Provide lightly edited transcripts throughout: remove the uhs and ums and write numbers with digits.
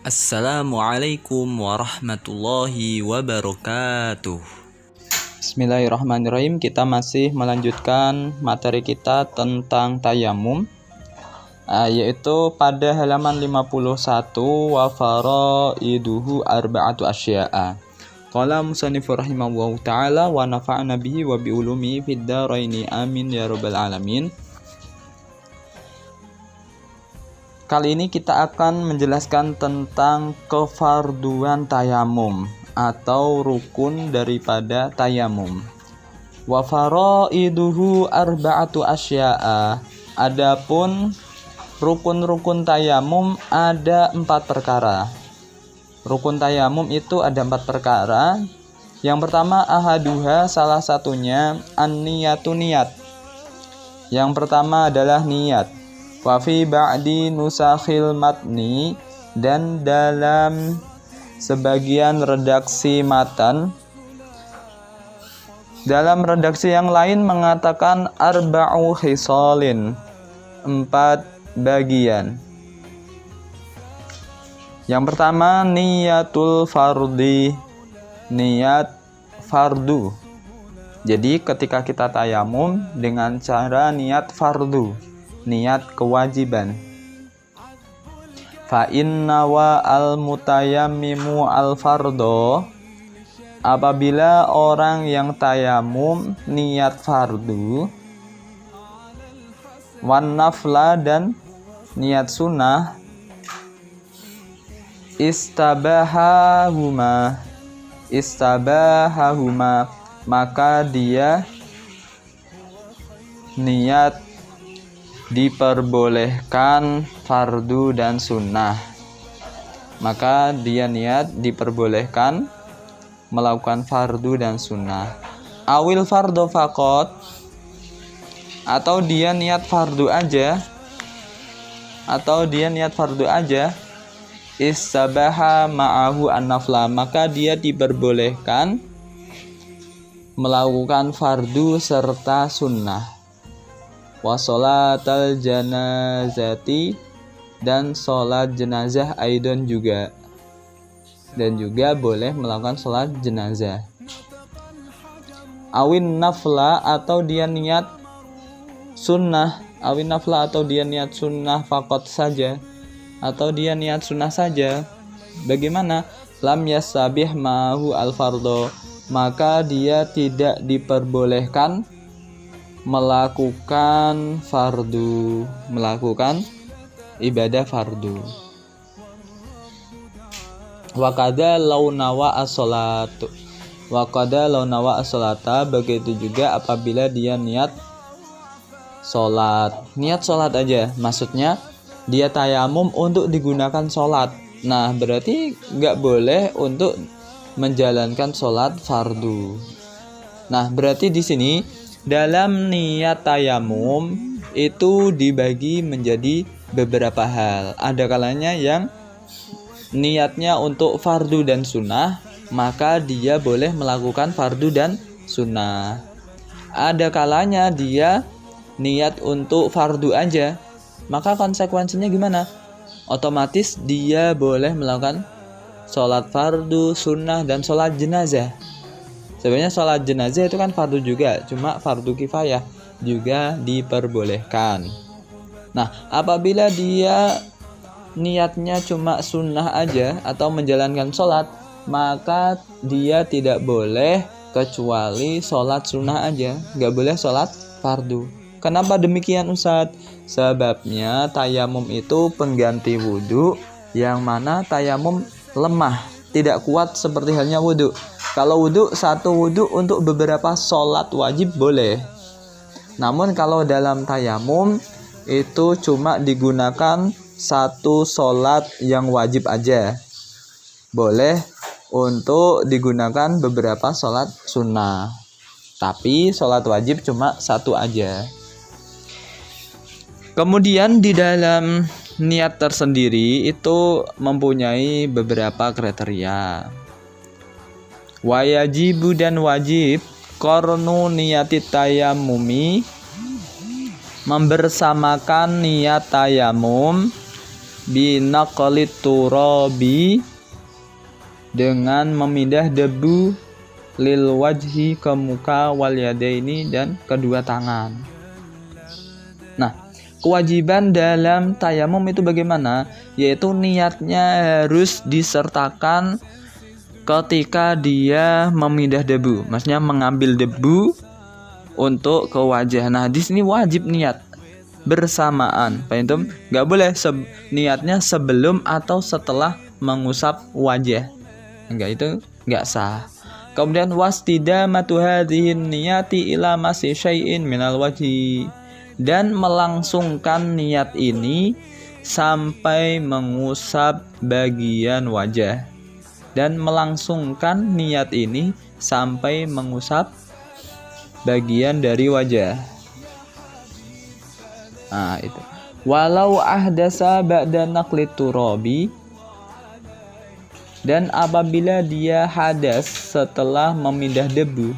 Assalamualaikum warahmatullahi wabarakatuh. Bismillahirrahmanirrahim. Kita masih melanjutkan materi kita tentang tayamum, yaitu pada halaman 51 wa faraiduhu arba'atu asya'a. Qala musannifur rahimahullahu ta'ala wa nafa'na bihi wa bi ulumihi fid dharaini amin ya rabbal alamin. Kali ini kita akan menjelaskan tentang kefarduan tayamum atau rukun daripada tayamum. Wa faraiduhu arba'atu asya'a. Adapun rukun-rukun tayamum ada 4 perkara. Rukun tayamum itu ada 4 perkara. Yang pertama ahaduha, salah satunya an-niyatu, niat. Yang pertama adalah niat. Wa fi ba'di nusakhil matni, dan dalam sebagian redaksi matan, dalam redaksi yang lain mengatakan arba'u khisalin, 4 bagian. Yang pertama niyatul fardi, niat fardu. Jadi ketika kita tayamum dengan cara niat fardu, niat kewajiban. Fa inna wa al mutayammimu al fardo, apabila orang yang tayamum niat fardu, wan nafla, dan niat sunnah, istabahahuma, maka dia niat diperbolehkan fardu dan sunnah. Maka dia niat diperbolehkan melakukan fardu dan sunnah. Awil fardo faqat, atau dia niat fardu aja, istabaha ma'ahu an-nafla, maka dia diperbolehkan melakukan fardu serta sunnah. Wa sholatal janazati, dan sholat jenazah aidon juga, dan juga boleh melakukan sholat jenazah. Awin nafla, atau dia niat sunnah, fakot saja, atau dia niat sunnah saja. Bagaimana? Lam yasabih ma'ahu al-fardo, maka dia tidak diperbolehkan melakukan ibadah fardu. Wa qada law nawa as-sholata, begitu juga apabila dia niat sholat aja, maksudnya dia tayamum untuk digunakan sholat. Nah, berarti nggak boleh untuk menjalankan sholat fardu. Nah, berarti di sini dalam niat tayamum itu dibagi menjadi beberapa hal. Ada kalanya yang niatnya untuk fardu dan sunnah, maka dia boleh melakukan fardu dan sunnah. Ada kalanya dia niat untuk fardu aja, maka konsekuensinya gimana? Otomatis dia boleh melakukan sholat fardu, sunnah, dan sholat jenazah. Sebenarnya sholat jenazah itu kan fardu juga, cuma fardu kifayah juga diperbolehkan. Nah, apabila dia niatnya cuma sunnah aja atau menjalankan sholat, maka dia tidak boleh kecuali sholat sunnah aja, nggak boleh sholat fardu. Kenapa demikian, Ustadz? Sebabnya tayamum itu pengganti wudhu, yang mana tayamum lemah, tidak kuat seperti halnya wudhu. Kalau wudhu, satu wudhu untuk beberapa sholat wajib boleh. Namun kalau dalam tayamum itu cuma digunakan satu sholat yang wajib aja. Boleh untuk digunakan beberapa sholat sunnah, tapi sholat wajib cuma satu aja. Kemudian di dalam niat tersendiri itu mempunyai beberapa kriteria. Wajibu, dan wajib kornu niyati tayamumi, membersamakan niat tayamum binaqlit turabi, dengan memindah debu, lil wajhi, ke muka, wal yadaini, dan kedua tangan. Nah, kewajiban dalam tayamum itu bagaimana? Yaitu niatnya harus disertakan ketika dia memindah debu, maksudnya mengambil debu untuk ke wajah. Nah, di sini wajib niat bersamaan. Pak Intum, nggak boleh niatnya sebelum atau setelah mengusap wajah. Enggak, itu enggak sah. Kemudian wastidamatu hadhihin niyati ila masi syai'in minal wajhi, dan melangsungkan niat ini sampai mengusap bagian wajah. Dan melangsungkan niat ini sampai mengusap bagian dari wajah. Nah, itu. Walau ahdasa ba'da naqlit turabi, dan apabila dia hadas setelah memindah debu,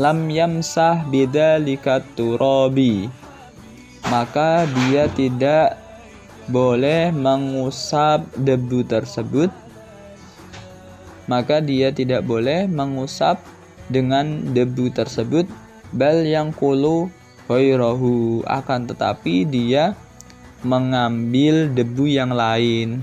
lam yamsah bidzalika turabi, maka dia tidak boleh mengusap debu tersebut. Maka dia tidak boleh mengusap dengan debu tersebut. Bal yanqulu ghairahu, akan tetapi dia mengambil debu yang lain.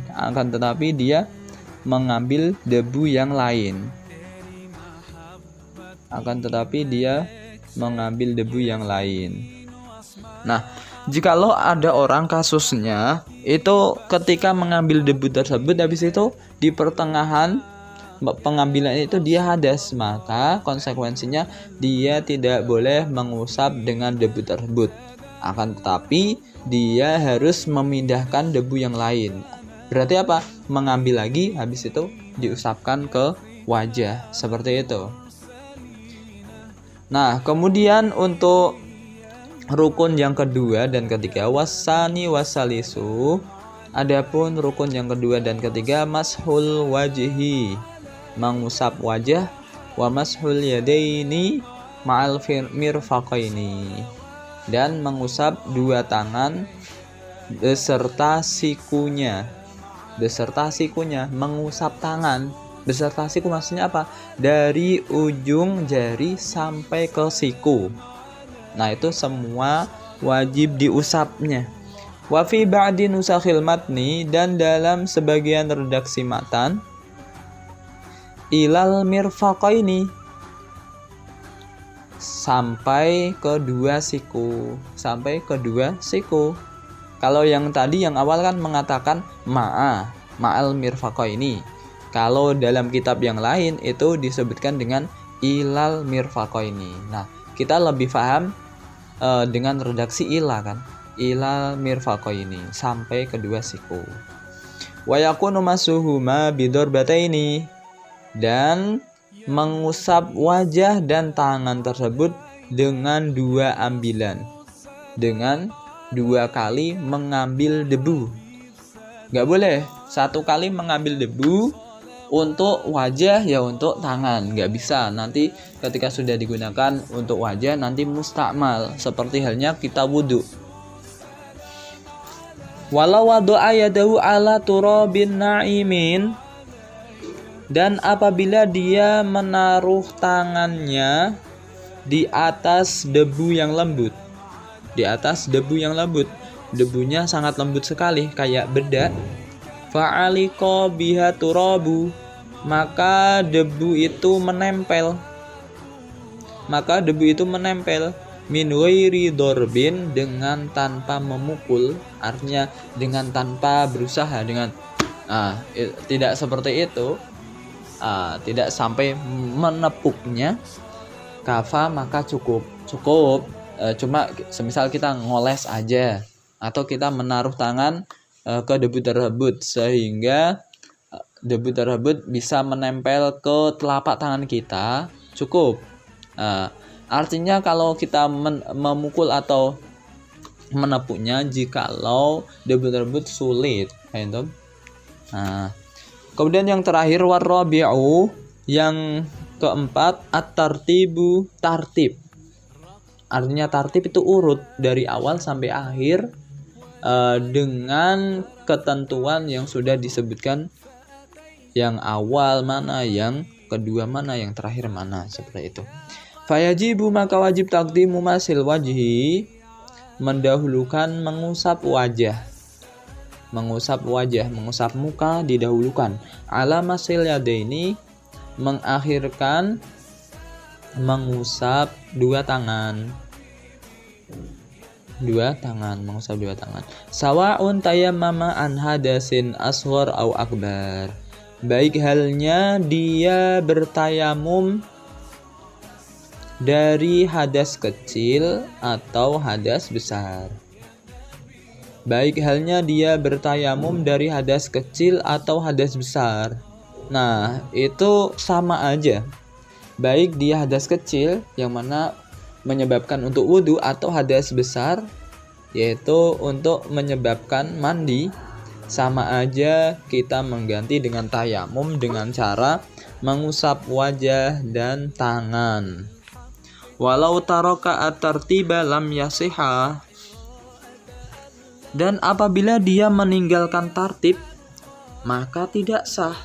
Nah, jikalau ada orang kasusnya itu ketika mengambil debu tersebut, habis itu di pertengahan pengambilan itu dia hadas, maka konsekuensinya dia tidak boleh mengusap dengan debu tersebut. Akan tetapi dia harus memindahkan debu yang lain. Berarti apa? Mengambil lagi, habis itu diusapkan ke wajah, seperti itu. Nah, kemudian untuk rukun yang kedua dan ketiga, wasani wasalisu, adapun rukun yang kedua dan ketiga, mashul wajhi, mengusap wajah, wa mashul yadaini ma'al mirfaqaini, dan mengusap dua tangan beserta sikunya. Mengusap tangan beserta siku maksudnya apa? Dari ujung jari sampai ke siku. Nah, itu semua wajib diusapnya. Wa fi ba'di nusakhil matni, dan dalam sebagian redaksi matan, ilal mirfaqaini, sampai kedua siku. Kalau yang tadi yang awal kan mengatakan ma'al mirfaqaini. Kalau dalam kitab yang lain itu disebutkan dengan ilal mirfaqaini. Nah, kita lebih paham dengan redaksi ila kan. Ilal mirfaqaini, sampai kedua siku. Wa yakunu masuhuma bidarbataini, dan mengusap wajah dan tangan tersebut dengan dua ambilan, dengan dua kali mengambil debu. Gak boleh satu kali mengambil debu untuk wajah ya untuk tangan, gak bisa. Nanti ketika sudah digunakan untuk wajah nanti mustakmal, seperti halnya kita wudhu. Walau wadu'a yadahu ala turabin na'imin, dan apabila dia menaruh tangannya di atas debu yang lembut, debunya sangat lembut sekali kayak bedak, fa'aliqa biha turabu, maka debu itu menempel, min ghairi dorbin, dengan tanpa memukul, artinya dengan tanpa berusaha, tidak seperti itu, tidak sampai menepuknya, kafa, maka cukup. Cuma semisal kita ngoles aja, atau kita menaruh tangan ke debu tersebut sehingga debu tersebut bisa menempel ke telapak tangan kita, cukup. Artinya kalau kita memukul atau menepuknya jikalau debu tersebut sulit. Kemudian yang terakhir, warrabi'u, yang keempat, at-tartibu, tartib. Artinya tartib itu urut dari awal sampai akhir, dengan ketentuan yang sudah disebutkan, yang awal mana, yang kedua mana, yang terakhir mana, seperti itu. Fayajibu, maka wajib taqdimu masil wajhi, mendahulukan mengusap wajah. Mengusap muka didahulukan. Ala masil yadaini, mengakhirkan mengusap dua tangan. Mengusap dua tangan. Sawa'un tayammama an hadasin asghar au akbar. Baik halnya dia bertayamum dari hadas kecil atau hadas besar. Baik halnya dia bertayamum dari hadas kecil atau hadas besar. Nah, itu sama aja. Baik dia hadas kecil yang mana menyebabkan untuk wudhu, atau hadas besar yaitu untuk menyebabkan mandi, sama aja kita mengganti dengan tayamum dengan cara mengusap wajah dan tangan. Walau taraka at-tartiba lam yasiha, dan apabila dia meninggalkan tartib maka tidak sah.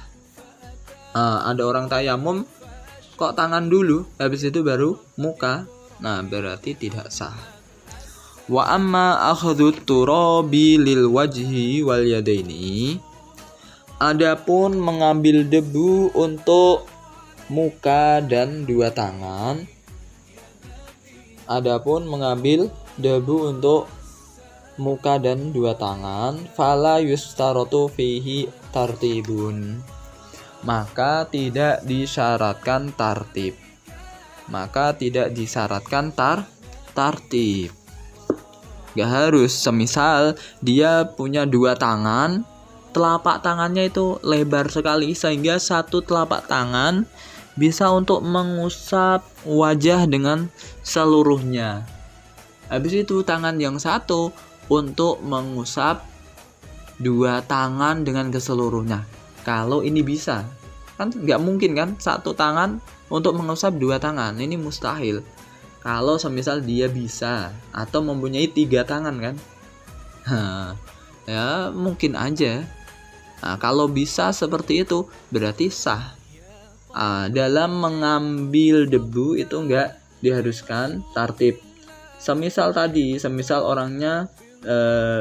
Ada orang tayamum kok tangan dulu, habis itu baru muka, nah berarti tidak sah. Wa amma akhdhut turabi lil wajhi wal yadaini, adapun mengambil debu untuk muka dan dua tangan. Fala yustaratu fihi tartibun, maka tidak disyaratkan tartib. Tartib. Gak harus. Semisal dia punya dua tangan, telapak tangannya itu lebar sekali sehingga satu telapak tangan bisa untuk mengusap wajah dengan seluruhnya. Habis itu tangan yang satu untuk mengusap dua tangan dengan keseluruhnya. Kalau ini bisa, kan nggak mungkin kan satu tangan untuk mengusap dua tangan, ini mustahil. Kalau semisal dia bisa atau mempunyai 3 tangan kan, ya mungkin aja. Nah, kalau bisa seperti itu berarti sah. Dalam mengambil debu itu nggak diharuskan tartib. Semisal orangnya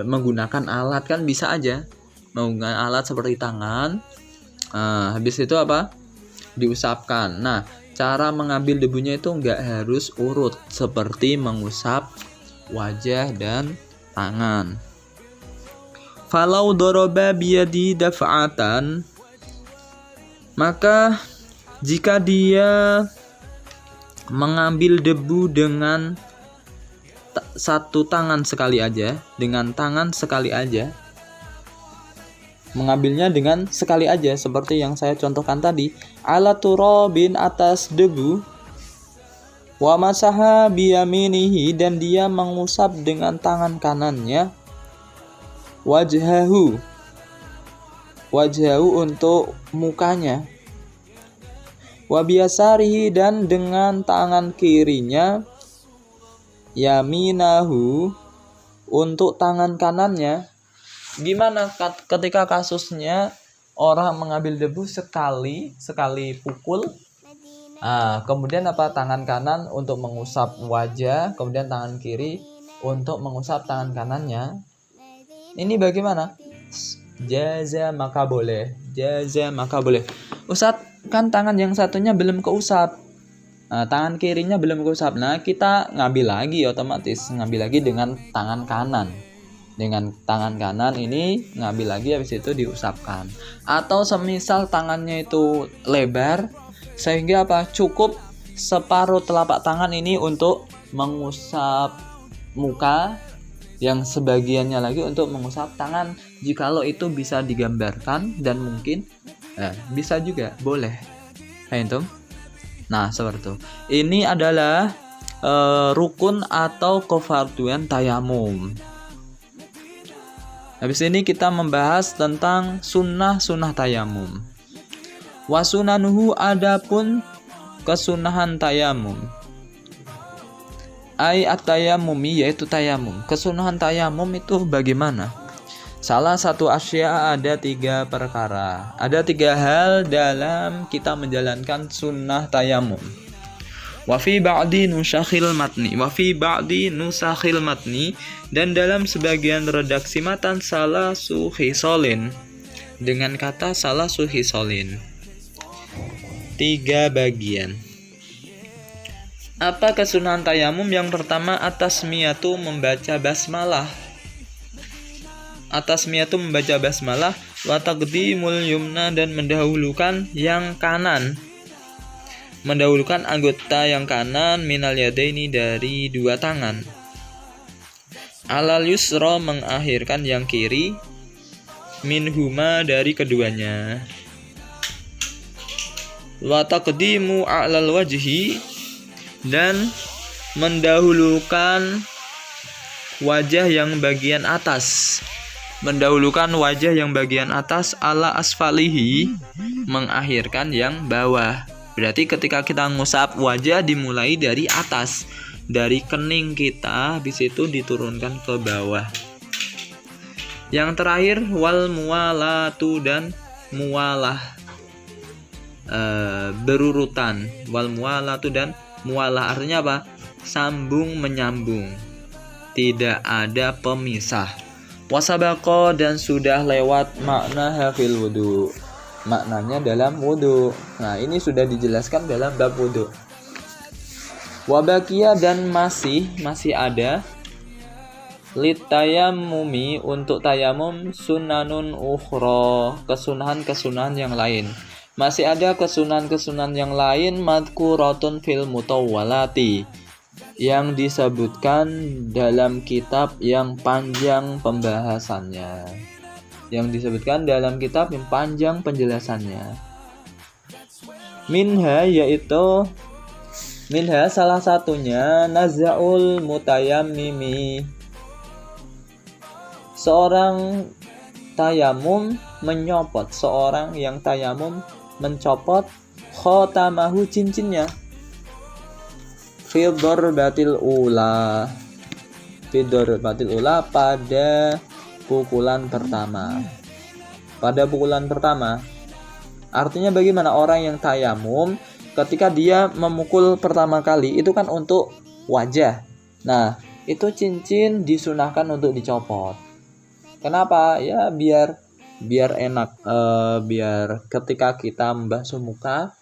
menggunakan alat, kan bisa aja menggunakan alat seperti tangan. Habis itu apa? Diusapkan. Nah, cara mengambil debunya itu nggak harus urut seperti mengusap wajah dan tangan. Falau doroba biyadi daf'atan, maka jika dia mengambil debu dengan satu tangan sekali aja, mengambilnya dengan sekali aja seperti yang saya contohkan tadi, ala turabin, atas debu, wa masaha biyaminihi, dan dia mengusap dengan tangan kanannya, wajhahu untuk mukanya, wa biyasarihi, dan dengan tangan kirinya, yaminahu untuk tangan kanannya. Gimana ketika kasusnya orang mengambil debu sekali pukul, kemudian tangan kanan untuk mengusap wajah, kemudian tangan kiri untuk mengusap tangan kanannya, ini bagaimana? Jaza maka boleh. Ustadz, kan tangan yang satunya belum keusap, tangan kirinya belum keusap. Nah, kita otomatis ngambil lagi dengan tangan kanan. Dengan tangan kanan ini ngambil lagi, habis itu diusapkan. Atau semisal tangannya itu lebar sehingga cukup separuh telapak tangan ini untuk mengusap muka, yang sebagiannya lagi untuk mengusap tangan. Jikalau itu bisa digambarkan dan mungkin bisa juga, boleh. Nah, seperti itu. Ini adalah rukun atau kefarduan tayamum. Habis ini kita membahas tentang sunnah tayamum. Wasunanuhu, adapun kesunahan tayamum. Ai at-tayammumi, yaitu tayamum. Kesunahan tayamum itu bagaimana? Salah satu asya, ada 3 perkara. Ada 3 hal dalam kita menjalankan sunnah tayamum. Wa fi ba'di nusakhil matni, dan dalam sebagian redaksi matan salah suhisolin, dengan kata salah suhisolin, 3 bagian. Apa kesunahan tayamum? Yang pertama, atasmiyatu, membaca basmalah. Wa taqdimul yumna, dan mendahulukan yang kanan. Mendahulukan anggota yang kanan, minal yadaini, dari 2 tangan. Alal yusra, mengakhirkan yang kiri, minhuma, dari keduanya. Wa taqdimu a'lal wajhi, dan mendahulukan wajah yang bagian atas. Ala asfalihi, mengakhirkan yang bawah. Berarti ketika kita ngusap wajah dimulai dari atas, dari kening kita, habis itu diturunkan ke bawah. Yang terakhir, wal muwalatu, dan muwalah, berurutan. Wal muwalatu, dan muwalah artinya apa? Sambung menyambung, tidak ada pemisah. Wasabaqo, dan sudah lewat makna hafil wudu, maknanya dalam wudu. Nah, ini sudah dijelaskan dalam bab wudu. Wabakia, dan masih ada litayammumi, untuk tayamum, sunanun ukhra, kesunahan yang lain. Masih ada kesunahan yang lain, madkuratun fil mutawwalati, yang disebutkan dalam kitab yang panjang pembahasannya, penjelasannya. Minha, salah satunya, nazaul mutayammimi, seorang yang tayamum mencopot khotamahu, cincinnya, fidor batil ula, pada pukulan pertama. Artinya bagaimana? Orang yang tayamum ketika dia memukul pertama kali itu kan untuk wajah. Nah, itu cincin disunahkan untuk dicopot. Kenapa? Ya biar enak, biar ketika kita membasuh muka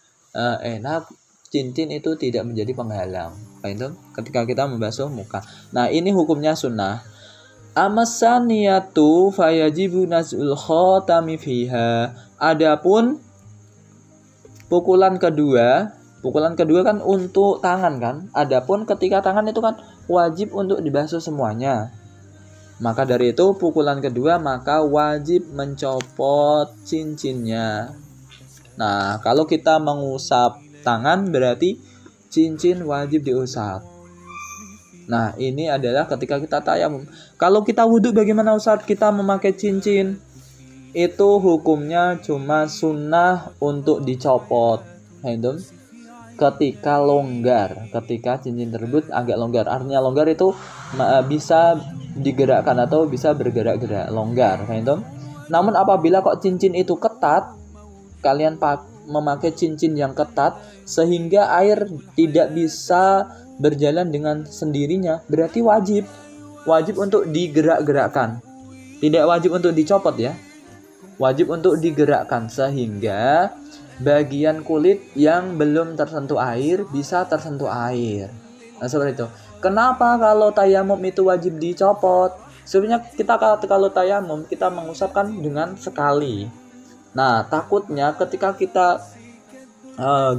enak, cincin itu tidak menjadi penghalang. Itu ketika kita membasuh muka. Nah, ini hukumnya sunnah. Amasaniyatu fayajibu naz'ul khotami fiha. Adapun pukulan kedua kan untuk tangan kan. Adapun ketika tangan itu kan wajib untuk dibasuh semuanya. Maka dari itu pukulan kedua maka wajib mencopot cincinnya. Nah, kalau kita mengusap tangan berarti cincin wajib diusap. Nah, ini adalah ketika kita tayamum. Kalau kita wudhu bagaimana Ustaz? Kita memakai cincin. Itu hukumnya cuma sunnah untuk dicopot. Itu ketika cincin tersebut agak longgar. Artinya longgar itu bisa digerakkan atau bisa bergerak-gerak, longgar. Itu. Namun apabila kok cincin itu ketat, kalian memakai cincin yang ketat sehingga air tidak bisa berjalan dengan sendirinya, berarti wajib untuk digerak-gerakkan. Tidak wajib untuk dicopot ya. Wajib untuk digerakkan sehingga bagian kulit yang belum tersentuh air bisa tersentuh air. Nah, seperti itu. Kenapa kalau tayamum itu wajib dicopot? Sebenarnya kita kalau tayamum kita mengusapkan dengan sekali. Nah, takutnya ketika kita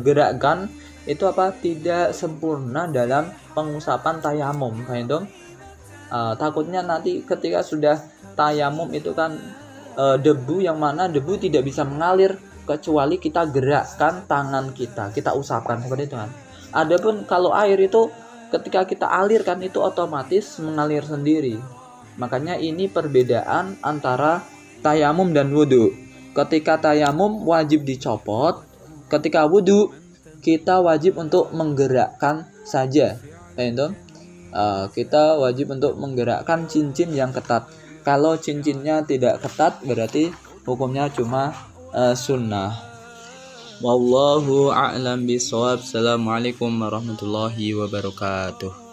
gerakkan itu tidak sempurna dalam pengusapan tayamum, gitu. Takutnya nanti ketika sudah tayamum itu kan debu, yang mana debu tidak bisa mengalir kecuali kita gerakkan tangan kita usapkan seperti itu kan. Adapun kalau air itu ketika kita alirkan itu otomatis mengalir sendiri. Makanya ini perbedaan antara tayamum dan wudu. Ketika tayamum wajib dicopot, ketika wudu kita wajib untuk menggerakkan saja. Itu kita wajib untuk menggerakkan cincin yang ketat. Kalau cincinnya tidak ketat berarti hukumnya cuma sunnah. Wallahu a'lam bishawab. Assalamualaikum warahmatullahi wabarakatuh.